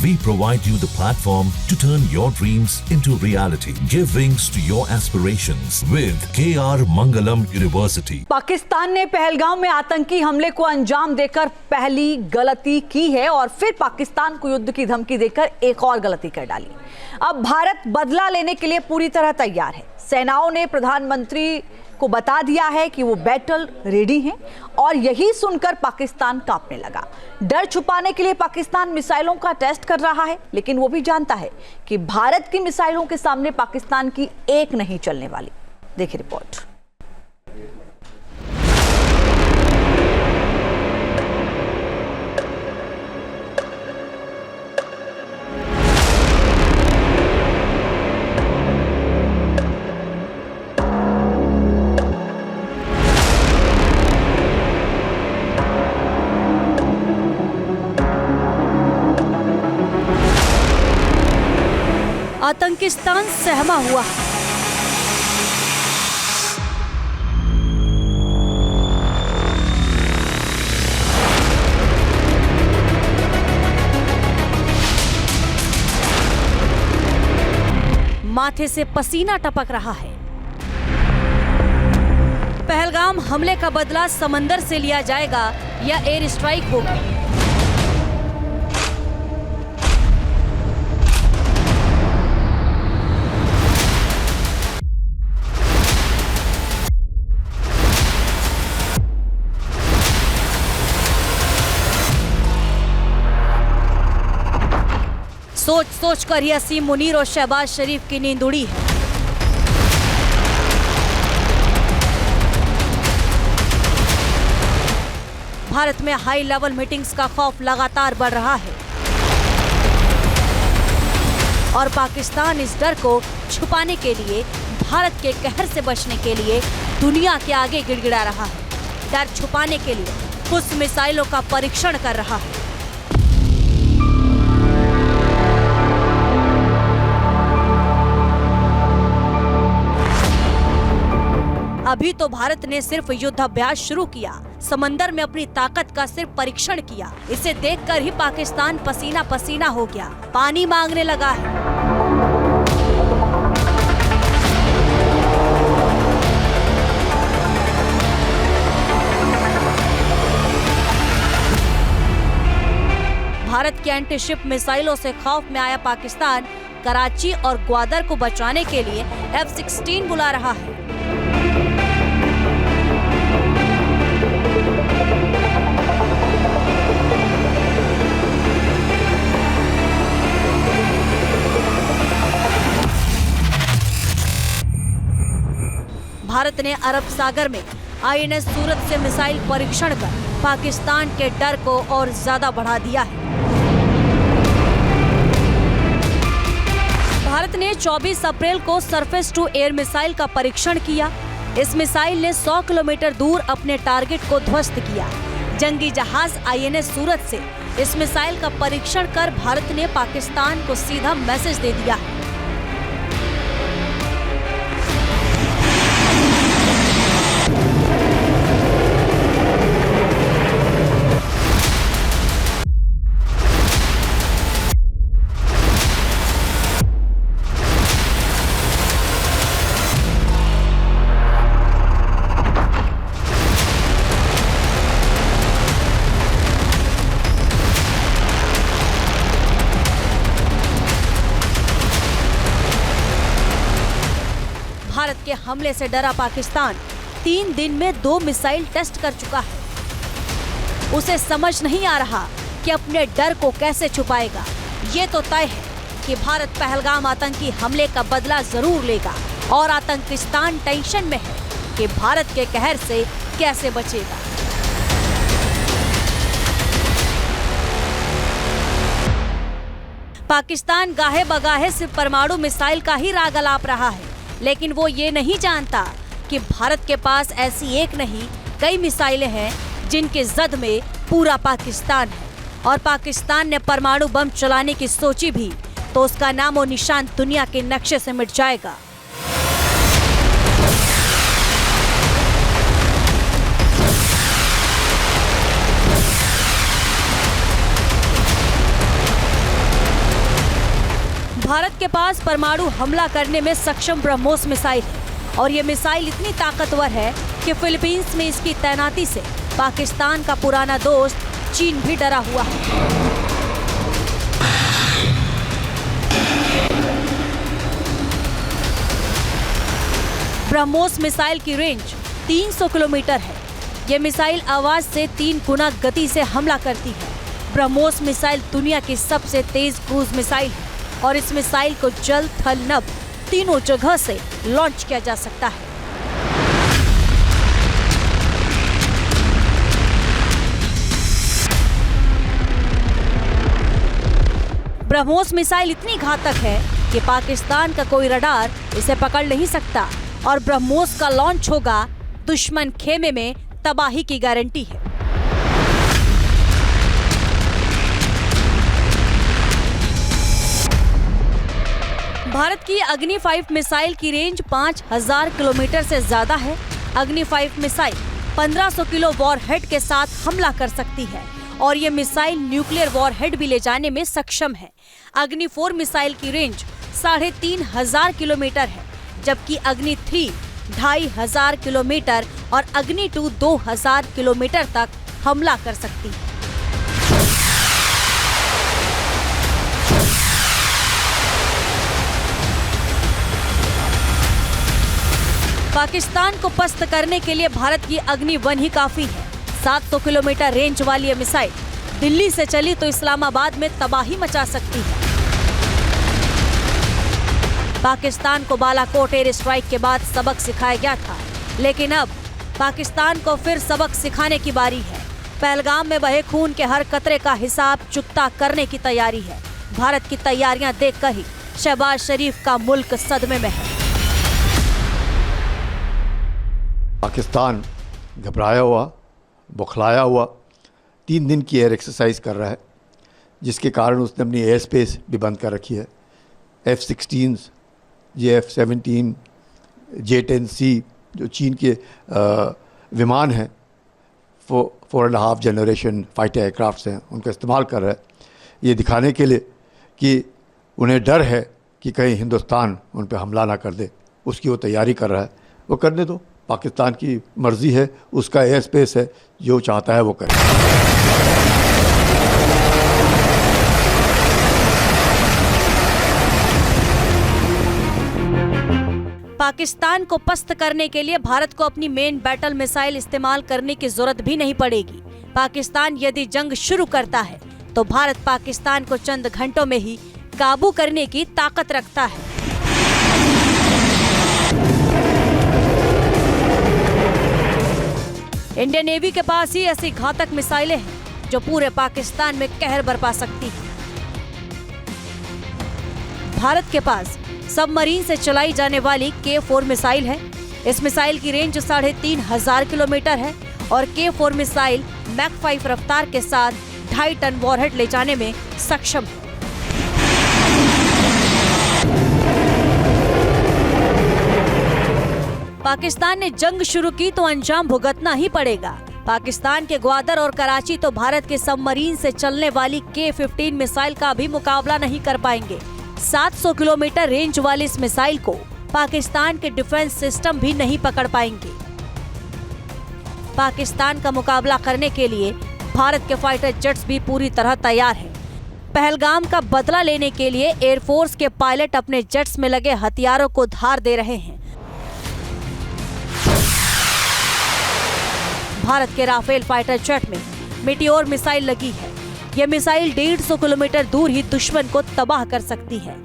We provide you the platform to turn your dreams into reality. Give wings to your aspirations with KR Mangalam University. Pakistan ने पहलगाम में आतंकी हमले को अंजाम देकर पहली गलती की है और फिर पाकिस्तान को युद्ध की धमकी देकर एक और गलती कर डाली। अब भारत बदला लेने के लिए पूरी तरह तैयार है। सेनाओं ने प्रधानमंत्री को बता दिया है कि वो बैटल रेडी हैं और यही सुनकर पाकिस्तान कांपने लगा। डर छुपाने के लिए पाकिस्तान मिसाइलों का टेस्ट कर रहा है, लेकिन वो भी जानता है कि भारत की मिसाइलों के सामने पाकिस्तान की एक नहीं चलने वाली। देखिए रिपोर्ट। आतंकिस्तान सहमा हुआ। माथे से पसीना टपक रहा है। पहलगाम हमले का बदला समंदर से लिया जाएगा या एयर स्ट्राइक होगी। सोच सोच कर ही असीम मुनीर और शहबाज शरीफ की नींद उड़ी है। भारत में हाई लेवल मीटिंग्स का खौफ लगातार बढ़ रहा है और पाकिस्तान इस डर को छुपाने के लिए, भारत के कहर से बचने के लिए दुनिया के आगे गिड़गिड़ा रहा है। डर छुपाने के लिए उस मिसाइलों का परीक्षण कर रहा है। अभी तो भारत ने सिर्फ युद्धाभ्यास शुरू किया, समंदर में अपनी ताकत का सिर्फ परीक्षण किया। इसे देखकर ही पाकिस्तान पसीना पसीना हो गया, पानी मांगने लगा है। भारत की एंटी शिप मिसाइलों से खौफ में आया पाकिस्तान कराची और ग्वादर को बचाने के लिए F-16 बुला रहा है। भारत ने अरब सागर में INS सूरत से मिसाइल परीक्षण कर पाकिस्तान के डर को और ज्यादा बढ़ा दिया है। भारत ने 24 अप्रैल को सरफेस टू एयर मिसाइल का परीक्षण किया। इस मिसाइल ने 100 किलोमीटर दूर अपने टारगेट को ध्वस्त किया। जंगी जहाज INS सूरत से इस मिसाइल का परीक्षण कर भारत ने पाकिस्तान को सीधा मैसेज दे दिया है। भारत के हमले से डरा पाकिस्तान 3 दिन में 2 मिसाइल टेस्ट कर चुका है। उसे समझ नहीं आ रहा कि अपने डर को कैसे छुपाएगा। ये तो तय है कि भारत पहलगाम आतंकी हमले का बदला जरूर लेगा और आतंकिस्तान टेंशन में है कि भारत के कहर से कैसे बचेगा। पाकिस्तान गाहे बगाहे से परमाणु मिसाइल का ही राग अलाप रहा है, लेकिन वो ये नहीं जानता कि भारत के पास ऐसी एक नहीं कई मिसाइलें हैं जिनके जद में पूरा पाकिस्तान है। और पाकिस्तान ने परमाणु बम चलाने की सोची भी तो उसका नामो निशान दुनिया के नक्शे से मिट जाएगा। भारत के पास परमाणु हमला करने में सक्षम ब्रह्मोस मिसाइल है और ये मिसाइल इतनी ताकतवर है कि फिलीपींस में इसकी तैनाती से पाकिस्तान का पुराना दोस्त चीन भी डरा हुआ है। ब्रह्मोस मिसाइल की रेंज 300 किलोमीटर है। ये मिसाइल आवाज से 3 गुना गति से हमला करती है। ब्रह्मोस मिसाइल दुनिया की सबसे तेज क्रूज मिसाइल है और इस मिसाइल को जल, थल, नभ तीनों जगह से लॉन्च किया जा सकता है। ब्रह्मोस मिसाइल इतनी घातक है कि पाकिस्तान का कोई रडार इसे पकड़ नहीं सकता और ब्रह्मोस का लॉन्च होगा दुश्मन खेमे में तबाही की गारंटी है। भारत की अग्नि 5 मिसाइल की रेंज 5000 किलोमीटर से ज्यादा है। अग्नि 5 मिसाइल 1500 किलो वॉरहेड के साथ हमला कर सकती है और ये मिसाइल न्यूक्लियर वॉरहेड भी ले जाने में सक्षम है। अग्नि 4 मिसाइल की रेंज 3500 किलोमीटर है, जबकि अग्नि 3 2500 किलोमीटर और अग्नि 2 2000 किलोमीटर तक हमला कर सकती है। पाकिस्तान को पस्त करने के लिए भारत की अग्नि 1 ही काफी है। 700 किलोमीटर रेंज वाली ये मिसाइल दिल्ली से चली तो इस्लामाबाद में तबाही मचा सकती है। पाकिस्तान को बालाकोट एयर स्ट्राइक के बाद सबक सिखाया गया था, लेकिन अब पाकिस्तान को फिर सबक सिखाने की बारी है। पहलगाम में बहे खून के हर कतरे का हिसाब चुकता करने की तैयारी है। भारत की तैयारियां देखकर ही शहबाज शरीफ का मुल्क सदमे में है। पाकिस्तान घबराया हुआ, बौखलाया हुआ 3 दिन की एयर एक्सरसाइज कर रहा है, जिसके कारण उसने अपनी एयर स्पेस भी बंद कर रखी है। F-16, JF-17, J-10C जो चीन के विमान हैं, 4.5 जनरेशन फाइटर एयरक्राफ्ट्स हैं, उनका इस्तेमाल कर रहा है ये दिखाने के लिए कि उन्हें डर है कि कहीं हिंदुस्तान उन पर हमला ना कर दे। उसकी वो तैयारी कर रहा है। वो करने दो, पाकिस्तान की मर्जी है, उसका एयर स्पेस है, जो चाहता है वो करे। पाकिस्तान को पस्त करने के लिए भारत को अपनी मेन बैटल मिसाइल इस्तेमाल करने की जरूरत भी नहीं पड़ेगी। पाकिस्तान यदि जंग शुरू करता है तो भारत पाकिस्तान को चंद घंटों में ही काबू करने की ताकत रखता है। इंडियन नेवी के पास ही ऐसी घातक मिसाइलें हैं जो पूरे पाकिस्तान में कहर बरपा सकती हैं। भारत के पास सबमरीन से चलाई जाने वाली K-4 मिसाइल है। इस मिसाइल की रेंज 3500 किलोमीटर है और K-4 मिसाइल मैक 5 रफ्तार के साथ 2.5 टन वॉरहेड ले जाने में सक्षम है। पाकिस्तान ने जंग शुरू की तो अंजाम भुगतना ही पड़ेगा। पाकिस्तान के ग्वादर और कराची तो भारत के सबमरीन से चलने वाली K-15 मिसाइल का भी मुकाबला नहीं कर पाएंगे। 700 किलोमीटर रेंज वाली इस मिसाइल को पाकिस्तान के डिफेंस सिस्टम भी नहीं पकड़ पाएंगे। पाकिस्तान का मुकाबला करने के लिए भारत के फाइटर जेट्स भी पूरी तरह तैयार हैं। पहलगाम का बदला लेने के लिए एयरफोर्स के पायलट अपने जेट्स में लगे हथियारों को धार दे रहे हैं। भारत के राफेल फाइटर जेट में मीटियोर मिसाइल लगी है। यह मिसाइल 150 किलोमीटर दूर ही दुश्मन को तबाह कर सकती है।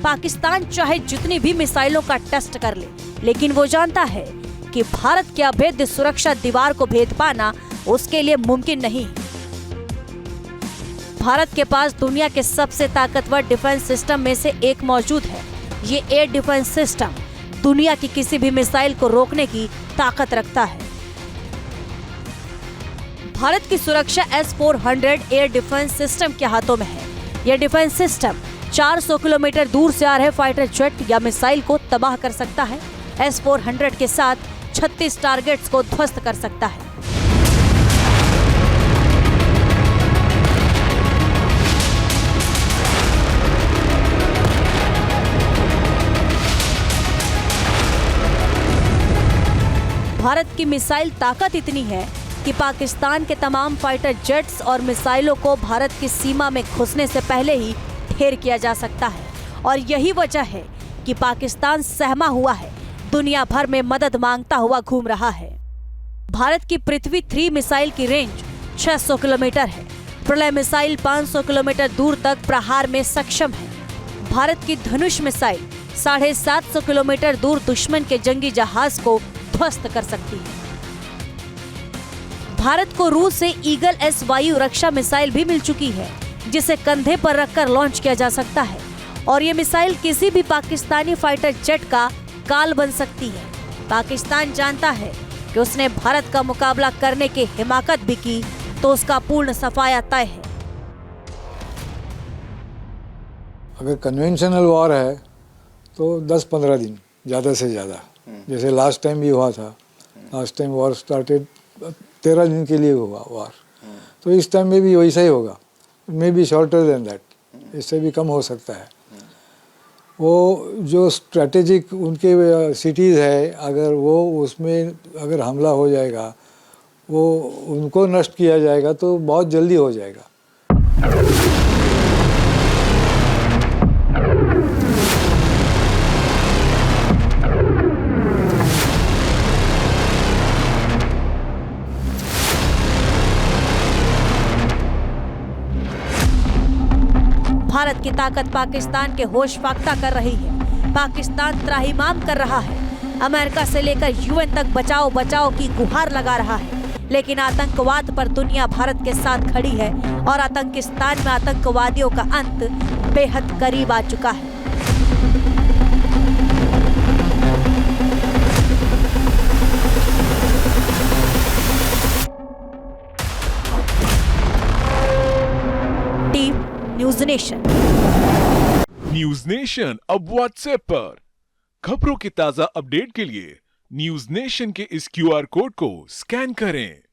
पाकिस्तान चाहे जितनी भी मिसाइलों का टेस्ट कर ले, लेकिन वो जानता है कि भारत के अभेद्य सुरक्षा दीवार को भेद पाना उसके लिए मुमकिन नहीं। भारत के पास दुनिया के सबसे ताकतवर डिफेंस सिस्टम में से एक मौजूद है। ये एयर डिफेंस सिस्टम दुनिया की किसी भी मिसाइल को रोकने की ताकत रखता है। भारत की सुरक्षा S-400 एयर डिफेंस सिस्टम के हाथों में है। यह डिफेंस सिस्टम 400 किलोमीटर दूर से आ रहे फाइटर जेट या मिसाइल को तबाह कर सकता है। S-400 के साथ 36 टारगेट्स को ध्वस्त कर सकता है। भारत की मिसाइल ताकत इतनी है कि पाकिस्तान के तमाम फाइटर जेट्स और मिसाइलों को भारत की सीमा में घुसने से पहले ही ढेर किया जा सकता है। और यही वजह है कि पाकिस्तान सहमा हुआ है, दुनिया भर में मदद मांगता हुआ घूम रहा है। भारत की पृथ्वी 3 मिसाइल की रेंज 600 किलोमीटर है। प्रलय मिसाइल 500 किलोमीटर दूर तक प्रहार में सक्षम है। भारत की धनुष मिसाइल 750 किलोमीटर दूर दुश्मन के जंगी जहाज को ध्वस्त कर सकती है। भारत को रूस से ईगल एस वायु रक्षा मिसाइल भी मिल चुकी है, जिसे कंधे पर रखकर लॉन्च किया जा सकता है और ये मिसाइल किसी भी पाकिस्तानी फाइटर जेट का काल बन सकती है। पाकिस्तान जानता है कि उसने भारत का मुकाबला करने की हिमाकत भी की तो उसका पूर्ण सफाया तय है। अगर कन्वेंशनल वॉर है तो 10-15 दिन ज़्यादा से ज़्यादा, जैसे लास्ट टाइम भी हुआ था। लास्ट टाइम वॉर स्टार्टेड 13 दिन के लिए हुआ वॉर, तो इस टाइम में भी वैसा ही होगा, may be shorter than that, इससे भी कम हो सकता है। वो जो स्ट्रेटेजिक उनके सिटीज़ है, अगर वो उसमें अगर हमला हो जाएगा, वो उनको नष्ट किया जाएगा तो बहुत जल्दी हो जाएगा। भारत की ताकत पाकिस्तान के होश फाख्ता कर रही है। पाकिस्तान त्राहिमाम कर रहा है। अमेरिका से लेकर यूएन तक बचाओ बचाओ की गुहार लगा रहा है, लेकिन आतंकवाद पर दुनिया भारत के साथ खड़ी है और आतंकिस्तान में आतंकवादियों का अंत बेहद करीब आ चुका है। Team news nation. News nation अब व्हाट्सएप पर खबरों की ताजा अपडेट के लिए न्यूज नेशन के इस QR कोड को स्कैन करें।